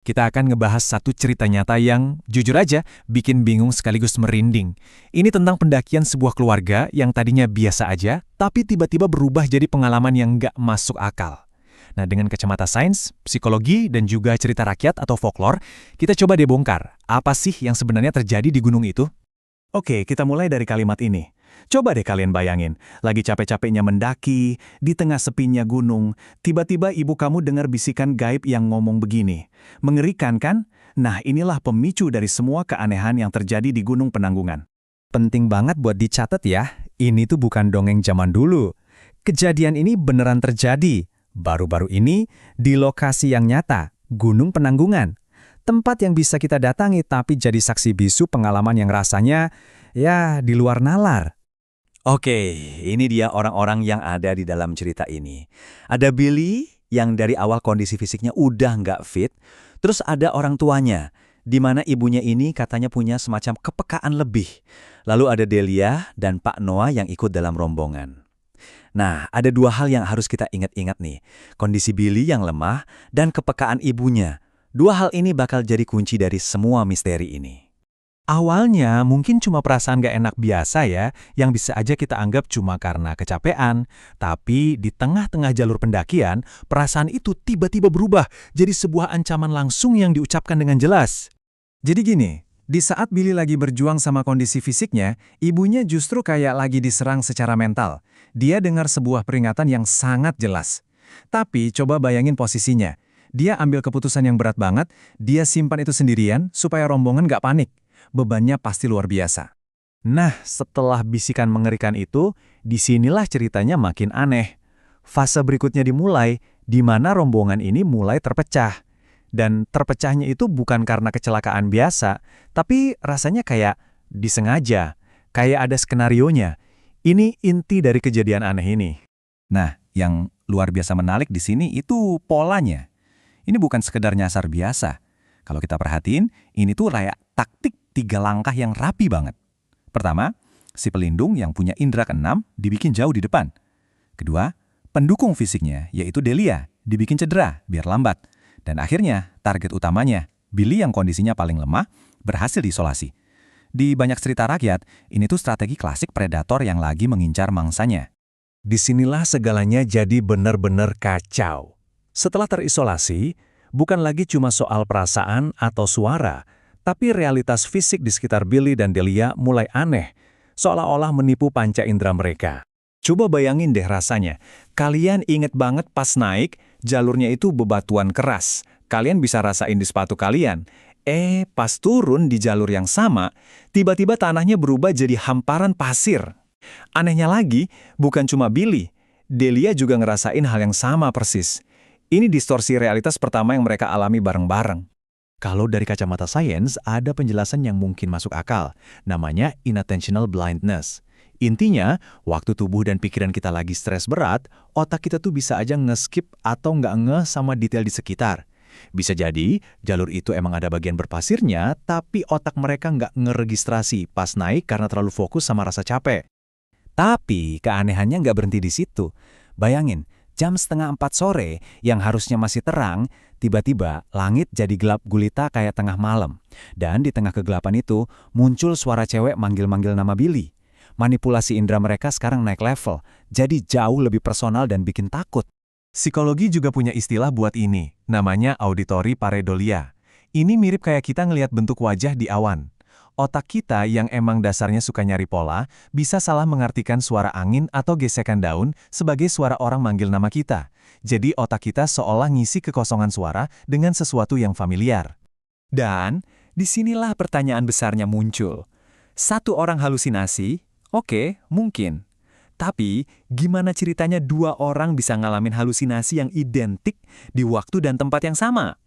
Kita akan ngebahas satu cerita nyata yang, jujur aja, bikin bingung sekaligus merinding. Ini tentang pendakian sebuah keluarga yang tadinya biasa aja, tapi tiba-tiba berubah jadi pengalaman yang nggak masuk akal. Nah, dengan kacamata sains, psikologi, dan juga cerita rakyat atau folklore, kita coba deh bongkar, apa sih yang sebenarnya terjadi di gunung itu? Oke, kita mulai dari kalimat ini. Coba deh kalian bayangin, lagi capek-capeknya mendaki, di tengah sepinya gunung, tiba-tiba ibu kamu dengar bisikan gaib yang ngomong begini. Mengerikan kan? Nah, inilah pemicu dari semua keanehan yang terjadi di Gunung Penanggungan. Penting banget buat dicatat ya, ini tuh bukan dongeng zaman dulu. Kejadian ini beneran terjadi. Baru-baru ini, di lokasi yang nyata, Gunung Penanggungan. Tempat yang bisa kita datangi tapi jadi saksi bisu pengalaman yang rasanya, ya, di luar nalar. Oke, ini dia orang-orang yang ada di dalam cerita ini. Ada Billy yang dari awal kondisi fisiknya udah nggak fit, terus ada orang tuanya, di mana ibunya ini katanya punya semacam kepekaan lebih. Lalu ada Delia dan Pak Noah yang ikut dalam rombongan. Nah, ada dua hal yang harus kita ingat-ingat nih. Kondisi Billy yang lemah dan kepekaan ibunya. Dua hal ini bakal jadi kunci dari semua misteri ini. Awalnya mungkin cuma perasaan gak enak biasa ya, yang bisa aja kita anggap cuma karena kecapean. Tapi di tengah-tengah jalur pendakian, perasaan itu tiba-tiba berubah jadi sebuah ancaman langsung yang diucapkan dengan jelas. Jadi gini, di saat Billy lagi berjuang sama kondisi fisiknya, ibunya justru kayak lagi diserang secara mental. Dia dengar sebuah peringatan yang sangat jelas. Tapi coba bayangin posisinya. Dia ambil keputusan yang berat banget, dia simpan itu sendirian supaya rombongan gak panik. Bebannya pasti luar biasa. Nah, setelah bisikan mengerikan itu, disinilah ceritanya makin aneh. Fase berikutnya dimulai, di mana rombongan ini mulai terpecah. Dan terpecahnya itu bukan karena kecelakaan biasa, tapi rasanya kayak disengaja, kayak ada skenarionya. Ini inti dari kejadian aneh ini. Nah, yang luar biasa menarik di sini itu polanya. Ini bukan sekedar nyasar biasa. Kalau kita perhatiin, ini tuh kayak taktik 3 langkah yang rapi banget. Pertama, si pelindung yang punya indera keenam dibikin jauh di depan. Kedua, pendukung fisiknya, yaitu Delia, dibikin cedera biar lambat. Dan akhirnya, target utamanya, Billy yang kondisinya paling lemah, berhasil diisolasi. Di banyak cerita rakyat, ini tuh strategi klasik predator yang lagi mengincar mangsanya. Disinilah segalanya jadi benar-benar kacau. Setelah terisolasi, bukan lagi cuma soal perasaan atau suara, tapi realitas fisik di sekitar Billy dan Delia mulai aneh, seolah-olah menipu panca indera mereka. Coba bayangin deh rasanya, kalian inget banget pas naik, jalurnya itu bebatuan keras. Kalian bisa rasain di sepatu kalian. Pas turun di jalur yang sama, tiba-tiba tanahnya berubah jadi hamparan pasir. Anehnya lagi, bukan cuma Billy, Delia juga ngerasain hal yang sama persis. Ini distorsi realitas pertama yang mereka alami bareng-bareng. Kalau dari kacamata sains, ada penjelasan yang mungkin masuk akal. Namanya inattentional blindness. Intinya, waktu tubuh dan pikiran kita lagi stres berat, otak kita tuh bisa aja nge-skip atau nggak ngeh sama detail di sekitar. Bisa jadi, jalur itu emang ada bagian berpasirnya, tapi otak mereka nggak ngeregistrasi pas naik karena terlalu fokus sama rasa capek. Tapi keanehannya nggak berhenti di situ. Bayangin, jam 3:30 sore yang harusnya masih terang, tiba-tiba langit jadi gelap gulita kayak tengah malam. Dan di tengah kegelapan itu muncul suara cewek manggil-manggil nama Billy. Manipulasi indera mereka sekarang naik level, jadi jauh lebih personal dan bikin takut. Psikologi juga punya istilah buat ini, namanya auditory pareidolia. Ini mirip kayak kita ngelihat bentuk wajah di awan. Otak kita yang emang dasarnya suka nyari pola, bisa salah mengartikan suara angin atau gesekan daun sebagai suara orang manggil nama kita. Jadi otak kita seolah ngisi kekosongan suara dengan sesuatu yang familiar. Dan disinilah pertanyaan besarnya muncul. Satu orang halusinasi, oke, mungkin. Tapi gimana ceritanya 2 orang bisa ngalamin halusinasi yang identik di waktu dan tempat yang sama?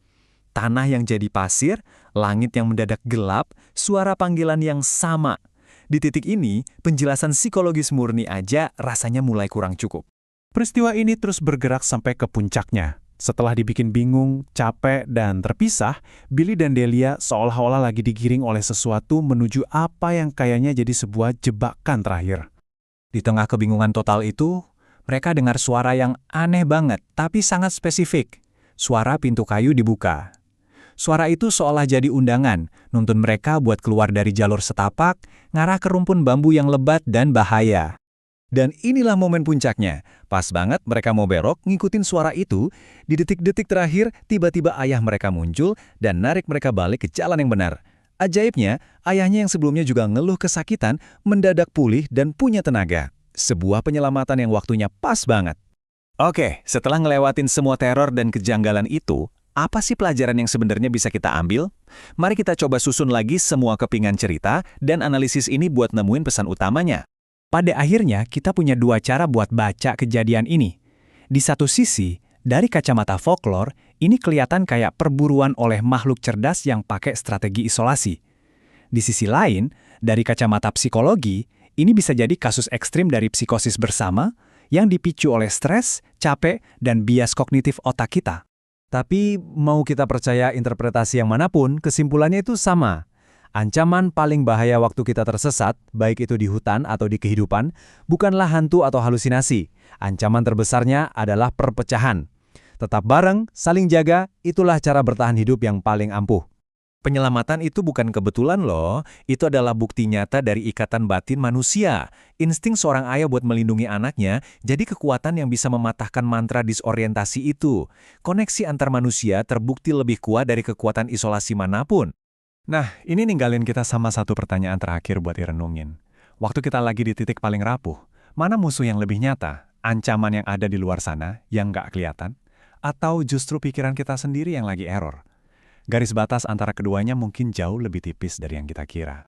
Tanah yang jadi pasir, langit yang mendadak gelap, suara panggilan yang sama. Di titik ini, penjelasan psikologis murni aja rasanya mulai kurang cukup. Peristiwa ini terus bergerak sampai ke puncaknya. Setelah dibikin bingung, capek, dan terpisah, Billy dan Delia seolah-olah lagi digiring oleh sesuatu menuju apa yang kayaknya jadi sebuah jebakan terakhir. Di tengah kebingungan total itu, mereka dengar suara yang aneh banget, tapi sangat spesifik. Suara pintu kayu dibuka. Suara itu seolah jadi undangan, nuntun mereka buat keluar dari jalur setapak, ngarah ke rumpun bambu yang lebat dan bahaya. Dan inilah momen puncaknya. Pas banget mereka mau belok, ngikutin suara itu, di detik-detik terakhir tiba-tiba ayah mereka muncul dan narik mereka balik ke jalan yang benar. Ajaibnya, ayahnya yang sebelumnya juga ngeluh kesakitan, mendadak pulih dan punya tenaga. Sebuah penyelamatan yang waktunya pas banget. Oke, setelah ngelewatin semua teror dan kejanggalan itu, apa sih pelajaran yang sebenarnya bisa kita ambil? Mari kita coba susun lagi semua kepingan cerita dan analisis ini buat nemuin pesan utamanya. Pada akhirnya, kita punya dua cara buat baca kejadian ini. Di satu sisi, dari kacamata folklore, ini kelihatan kayak perburuan oleh makhluk cerdas yang pakai strategi isolasi. Di sisi lain, dari kacamata psikologi, ini bisa jadi kasus ekstrim dari psikosis bersama yang dipicu oleh stres, capek, dan bias kognitif otak kita. Tapi mau kita percaya interpretasi yang manapun, kesimpulannya itu sama. Ancaman paling bahaya waktu kita tersesat, baik itu di hutan atau di kehidupan, bukanlah hantu atau halusinasi. Ancaman terbesarnya adalah perpecahan. Tetap bareng, saling jaga, itulah cara bertahan hidup yang paling ampuh. Penyelamatan itu bukan kebetulan loh, itu adalah bukti nyata dari ikatan batin manusia. Insting seorang ayah buat melindungi anaknya, jadi kekuatan yang bisa mematahkan mantra disorientasi itu. Koneksi antar manusia terbukti lebih kuat dari kekuatan isolasi manapun. Nah, ini ninggalin kita sama satu pertanyaan terakhir buat direnungin. Waktu kita lagi di titik paling rapuh, mana musuh yang lebih nyata? Ancaman yang ada di luar sana, yang nggak kelihatan? Atau justru pikiran kita sendiri yang lagi error? Garis batas antara keduanya mungkin jauh lebih tipis dari yang kita kira.